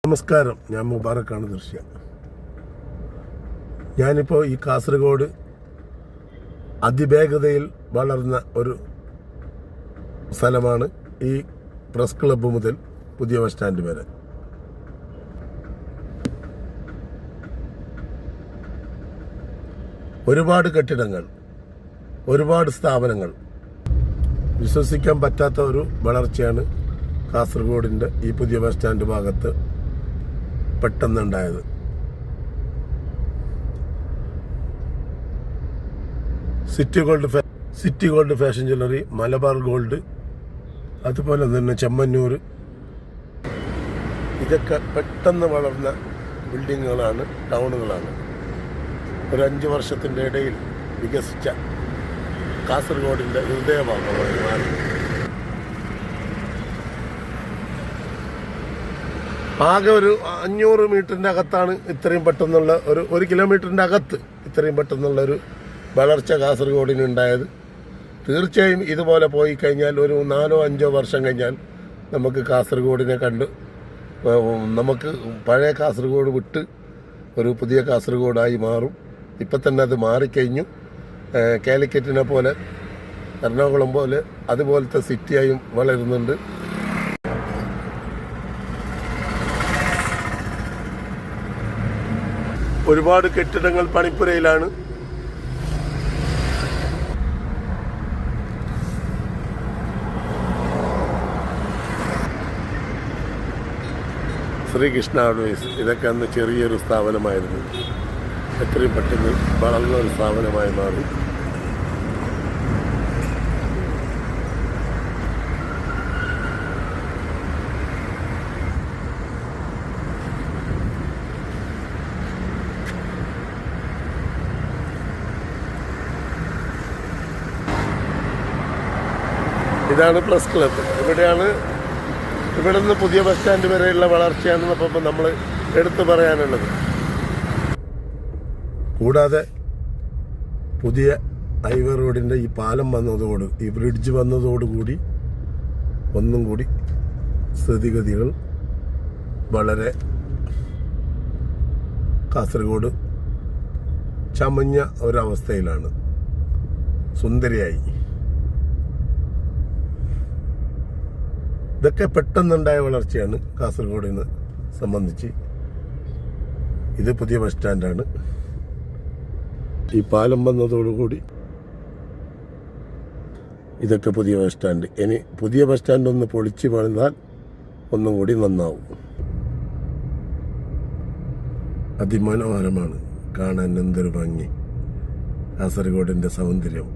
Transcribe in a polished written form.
നമസ്കാരം, ഞാൻ മുബാറക്കാണ് ദൃശ്യ. ഞാനിപ്പോൾ ഈ കാസർഗോഡ് അതിവേഗതയിൽ വളർന്ന ഒരു സ്ഥലമാണ് ഈ പ്രസ് ക്ലബ്ബ് മുതൽ പുതിയ ബസ് സ്റ്റാൻഡ് വരെ. ഒരുപാട് കെട്ടിടങ്ങൾ, ഒരുപാട് സ്ഥാപനങ്ങൾ, വിശ്വസിക്കാൻ പറ്റാത്ത ഒരു വളർച്ചയാണ് കാസർഗോഡിൻ്റെ ഈ പുതിയ ബസ് സ്റ്റാൻഡ് ഭാഗത്ത് പെട്ടെന്നുണ്ടായത്. City Gold Fashion jewellery, Malabar Gold, അതുപോലെ തന്നെ ചെമ്മന്നൂർ, ഇതൊക്കെ പെട്ടെന്ന് വളർന്ന ബിൽഡിങ്ങുകളാണ്, ടൗണുകളാണ്. ഒരു 5 വർഷത്തിൻ്റെ ഇടയിൽ വികസിച്ച കാസർഗോഡിൻ്റെ ഹൃദയഭാഗമായി മാറി. ആകെ ഒരു 500 മീറ്ററിൻ്റെ അകത്താണ് ഇത്രയും പെട്ടെന്നുള്ള ഒരു കിലോമീറ്ററിൻ്റെ അകത്ത് ഇത്രയും പെട്ടെന്നുള്ളൊരു വളർച്ച കാസർഗോഡിന് ഉണ്ടായത്. തീർച്ചയായും ഇതുപോലെ പോയി കഴിഞ്ഞാൽ ഒരു 4-5 വർഷം കഴിഞ്ഞാൽ നമുക്ക് കാസർഗോഡിനെ കണ്ട് നമുക്ക് പഴയ കാസർഗോഡ് വിട്ട് ഒരു പുതിയ കാസർഗോഡായി മാറും. ഇപ്പം തന്നെ അത് മാറിക്കഴിഞ്ഞു. കാലിക്കറ്റിനെ പോലെ, എറണാകുളം പോലെ അതുപോലത്തെ സിറ്റിയായും വളരുന്നുണ്ട്. ഒരുപാട് കെട്ടിടങ്ങൾ പണിപ്പുരയിലാണ്. ശ്രീകൃഷ്ണ ഓർഡേഴ്സ്, ഇതൊക്കെ അന്ന് ചെറിയൊരു സ്ഥാപനമായിരുന്നു. എത്രയും പെട്ടെന്ന് വളർന്ന ഒരു സ്ഥാപനമായി മാറി. ഇതാണ് പ്രസ് ക്ലബ്ബ്. ഇവിടെ നിന്ന് പുതിയ ബസ് സ്റ്റാൻഡ് വരെയുള്ള വളർച്ചയാണ് അപ്പോൾ നമ്മൾ എടുത്തു പറയാനുള്ളത്. കൂടാതെ പുതിയ ഹൈവേ റോഡിൻ്റെ ഈ പാലം വന്നതോട്, ഈ ബ്രിഡ്ജ് വന്നതോടുകൂടി ഒന്നും കൂടി സ്ഥിതിഗതികൾ വളരെ കാസർഗോഡ് ചമഞ്ഞ ഒരവസ്ഥയിലാണ്, സുന്ദരിയായി. ഇതൊക്കെ പെട്ടെന്നുണ്ടായ വളർച്ചയാണ് കാസർഗോഡിനെ സംബന്ധിച്ച്. ഇത് പുതിയ ബസ് സ്റ്റാൻഡാണ്. ഈ പാലം വന്നതോടുകൂടി ഇതൊക്കെ പുതിയ ബസ് സ്റ്റാൻഡ്. ഇനി പുതിയ ബസ് സ്റ്റാൻഡ് ഒന്ന് പൊളിച്ച് പണിതാൽ ഒന്നും കൂടി നന്നാവും. അതിമനോഹരമാണ് കാണാൻ. എന്തൊരു ഭംഗി! കാസർഗോഡിൻ്റെ സൗന്ദര്യം.